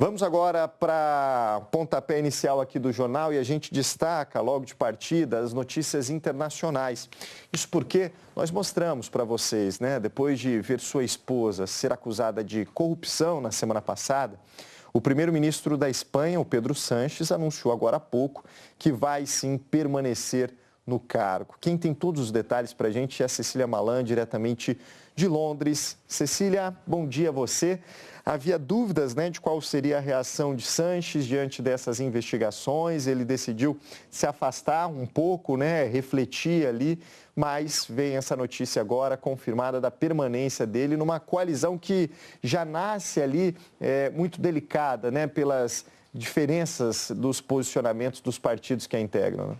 Vamos agora para o pontapé inicial aqui do jornal e a gente destaca logo de partida as notícias internacionais. Isso porque nós mostramos para vocês, depois de ver sua esposa ser acusada de corrupção na semana passada, o primeiro-ministro da Espanha, o Pedro Sánchez, anunciou agora há pouco que vai sim permanecer no cargo. Quem tem todos os detalhes para a gente é a Cecília Malan, diretamente de Londres. Cecília, bom dia a você. Havia dúvidas de qual seria a reação de Sánchez diante dessas investigações. Ele decidiu se afastar um pouco, refletir ali, mas vem essa notícia agora confirmada da permanência dele numa coalizão que já nasce ali muito delicada, pelas diferenças dos posicionamentos dos partidos que a integram.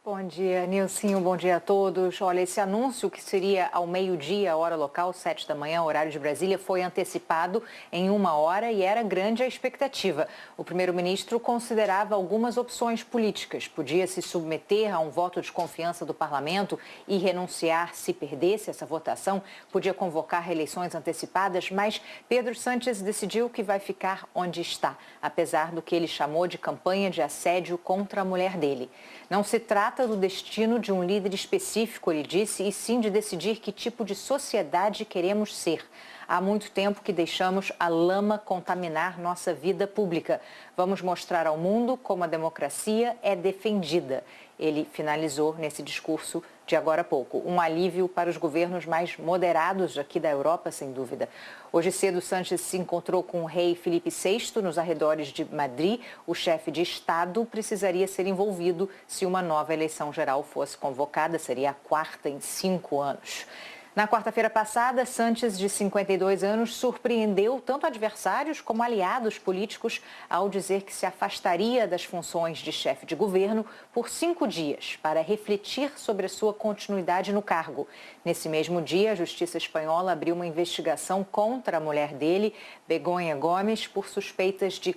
Bom dia, Nilcinho. Bom dia a todos. Olha, esse anúncio que seria ao meio-dia, hora local, 7 da manhã, horário de Brasília, foi antecipado em 1 hora e era grande a expectativa. O primeiro-ministro considerava algumas opções políticas. Podia se submeter a um voto de confiança do parlamento e renunciar se perdesse essa votação. Podia convocar eleições antecipadas, mas Pedro Sánchez decidiu que vai ficar onde está, apesar do que ele chamou de campanha de assédio contra a mulher dele. Não se trata do destino de um líder específico, ele disse, e sim de decidir que tipo de sociedade queremos ser. Há muito tempo que deixamos a lama contaminar nossa vida pública. Vamos mostrar ao mundo como a democracia é defendida. Ele finalizou nesse discurso de agora há pouco. Um alívio para os governos mais moderados aqui da Europa, sem dúvida. Hoje cedo, Sánchez se encontrou com o rei Filipe VI nos arredores de Madrid. O chefe de Estado precisaria ser envolvido se uma nova eleição geral fosse convocada. Seria a quarta em 5 anos. Na quarta-feira passada, Sánchez, de 52 anos, surpreendeu tanto adversários como aliados políticos ao dizer que se afastaria das funções de chefe de governo por 5 dias para refletir sobre a sua continuidade no cargo. Nesse mesmo dia, a Justiça Espanhola abriu uma investigação contra a mulher dele, Begoña Gómez, por suspeitas de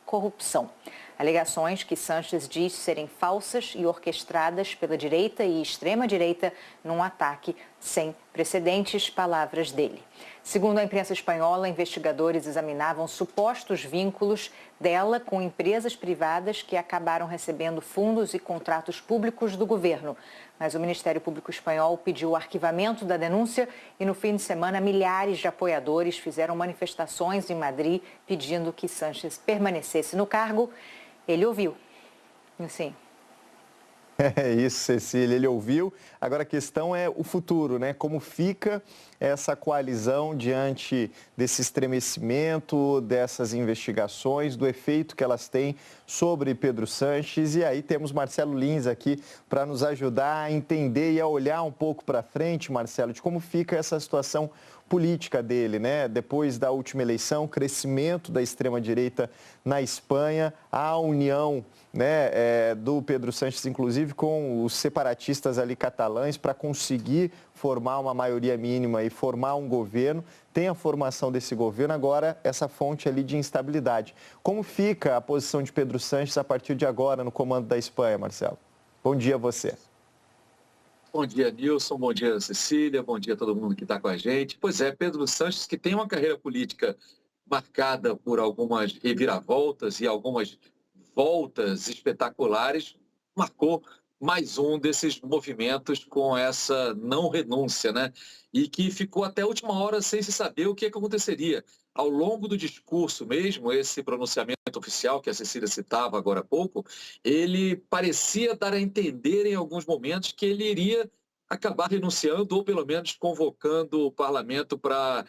corrupção. Alegações que Sánchez diz serem falsas e orquestradas pela direita e extrema-direita num ataque sem precedentes, palavras dele. Segundo a imprensa espanhola, investigadores examinavam supostos vínculos dela com empresas privadas que acabaram recebendo fundos e contratos públicos do governo. Mas o Ministério Público Espanhol pediu o arquivamento da denúncia e no fim de semana milhares de apoiadores fizeram manifestações em Madrid pedindo que Sánchez permanecesse no cargo. Ele ouviu, sim. É isso, Cecília, ele ouviu. Agora a questão é o futuro, Como fica essa coalizão diante desse estremecimento, dessas investigações, do efeito que elas têm sobre Pedro Sánchez. E aí temos Marcelo Lins aqui para nos ajudar a entender e a olhar um pouco para frente, Marcelo, de como fica essa situação política dele, Depois da última eleição, crescimento da extrema-direita na Espanha, a união do Pedro Sánchez, inclusive com os separatistas ali catalães, para conseguir formar uma maioria mínima e formar um governo. Tem a formação desse governo, agora essa fonte ali de instabilidade. Como fica a posição de Pedro Sánchez a partir de agora no comando da Espanha, Marcelo? Bom dia a você. Bom dia, Nilson. Bom dia, Cecília. Bom dia a todo mundo que está com a gente. Pois é, Pedro Sánchez, que tem uma carreira política marcada por algumas reviravoltas e algumas voltas espetaculares, marcou mais um desses movimentos com essa não renúncia, E que ficou até a última hora sem se saber o que aconteceria. Ao longo do discurso mesmo, esse pronunciamento oficial que a Cecília citava agora há pouco, ele parecia dar a entender em alguns momentos que ele iria acabar renunciando ou pelo menos convocando o parlamento para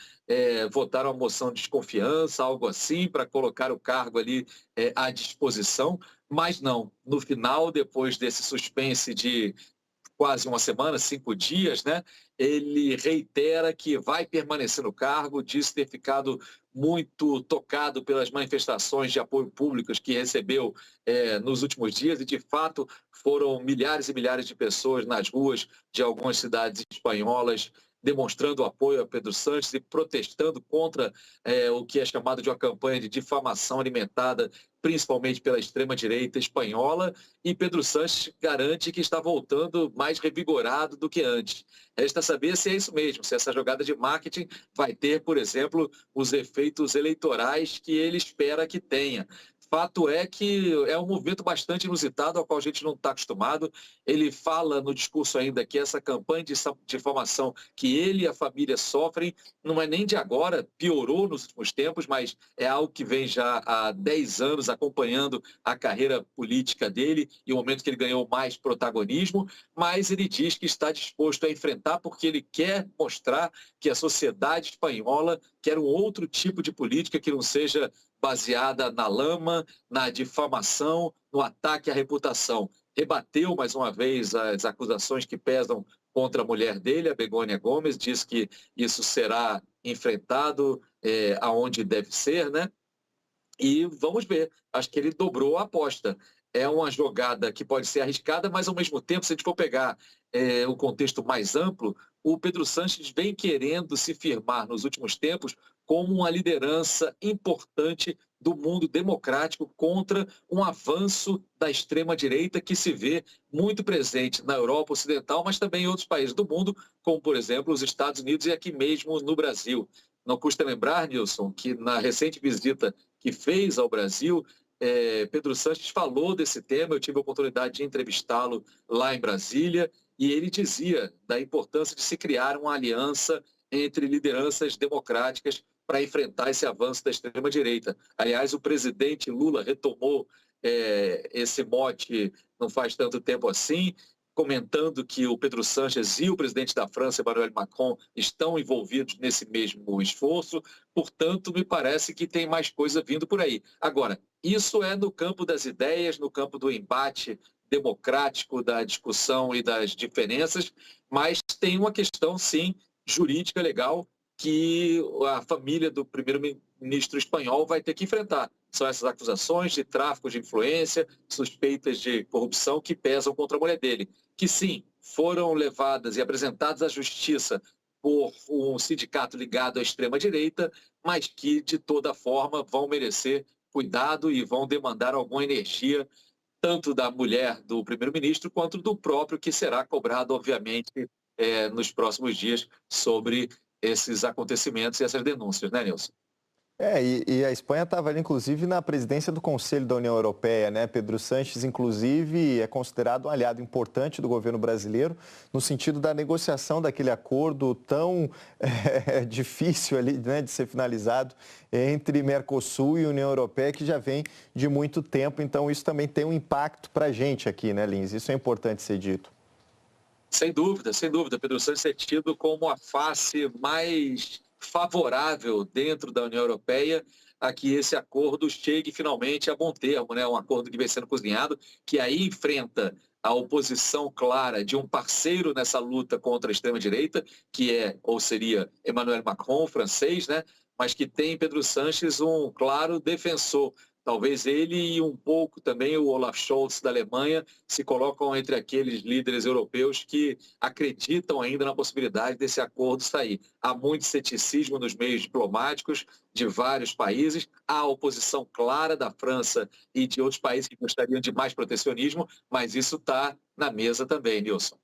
votar uma moção de desconfiança, algo assim, para colocar o cargo ali à disposição, mas não. No final, depois desse suspense de quase uma semana, 5 dias, ele reitera que vai permanecer no cargo, diz ter ficado muito tocado pelas manifestações de apoio públicos que recebeu nos últimos dias e, de fato, foram milhares e milhares de pessoas nas ruas de algumas cidades espanholas demonstrando apoio a Pedro Sánchez e protestando contra o que é chamado de uma campanha de difamação alimentada principalmente pela extrema-direita espanhola, e Pedro Sánchez garante que está voltando mais revigorado do que antes. Resta saber se é isso mesmo, se essa jogada de marketing vai ter, por exemplo, os efeitos eleitorais que ele espera que tenha. Fato é que é um movimento bastante inusitado, ao qual a gente não está acostumado. Ele fala no discurso ainda que essa campanha de difamação que ele e a família sofrem não é nem de agora, piorou nos últimos tempos, mas é algo que vem já há 10 anos acompanhando a carreira política dele e o momento que ele ganhou mais protagonismo, mas ele diz que está disposto a enfrentar porque ele quer mostrar que a sociedade espanhola quer um outro tipo de política que não seja baseada na lama, na difamação, no ataque à reputação. Rebateu mais uma vez as acusações que pesam contra a mulher dele, a Begônia Gomes, diz que isso será enfrentado aonde deve ser, né? E vamos ver, acho que ele dobrou a aposta. É uma jogada que pode ser arriscada, mas ao mesmo tempo, se a gente for pegar o contexto mais amplo, o Pedro Sánchez vem querendo se firmar nos últimos tempos como uma liderança importante do mundo democrático contra um avanço da extrema-direita que se vê muito presente na Europa Ocidental, mas também em outros países do mundo, como, por exemplo, os Estados Unidos e aqui mesmo no Brasil. Não custa lembrar, Nilson, que na recente visita que fez ao Brasil, Pedro Sánchez falou desse tema, eu tive a oportunidade de entrevistá-lo lá em Brasília, e ele dizia da importância de se criar uma aliança entre lideranças democráticas para enfrentar esse avanço da extrema-direita. Aliás, o presidente Lula retomou esse mote não faz tanto tempo assim, comentando que o Pedro Sánchez e o presidente da França, Emmanuel Macron, estão envolvidos nesse mesmo esforço. Portanto, me parece que tem mais coisa vindo por aí. Agora, isso é no campo das ideias, no campo do embate democrático, da discussão e das diferenças, mas tem uma questão, sim, jurídica, legal, que a família do primeiro-ministro espanhol vai ter que enfrentar. São essas acusações de tráfico de influência, suspeitas de corrupção que pesam contra a mulher dele, que sim, foram levadas e apresentadas à justiça por um sindicato ligado à extrema-direita, mas que, de toda forma, vão merecer cuidado e vão demandar alguma energia, tanto da mulher do primeiro-ministro, quanto do próprio, que será cobrado, obviamente, nos próximos dias sobre esses acontecimentos e essas denúncias, né, Nilson? E a Espanha estava ali, inclusive, na presidência do Conselho da União Europeia, né? Pedro Sánchez, inclusive, é considerado um aliado importante do governo brasileiro no sentido da negociação daquele acordo tão difícil ali, né, de ser finalizado entre Mercosul e União Europeia, que já vem de muito tempo. Então, isso também tem um impacto para a gente aqui, né, Lins? Isso é importante ser dito. Sem dúvida, sem dúvida. Pedro Sánchez é tido como a face mais favorável dentro da União Europeia a que esse acordo chegue finalmente a bom termo, né? Um acordo que vem sendo cozinhado, que aí enfrenta a oposição clara de um parceiro nessa luta contra a extrema-direita, que é, ou seria, Emmanuel Macron, francês, né? Mas que tem em Pedro Sánchez um claro defensor. Talvez ele e um pouco também o Olaf Scholz da Alemanha se colocam entre aqueles líderes europeus que acreditam ainda na possibilidade desse acordo sair. Há muito ceticismo nos meios diplomáticos de vários países, há oposição clara da França e de outros países que gostariam de mais protecionismo, mas isso está na mesa também, Nilson.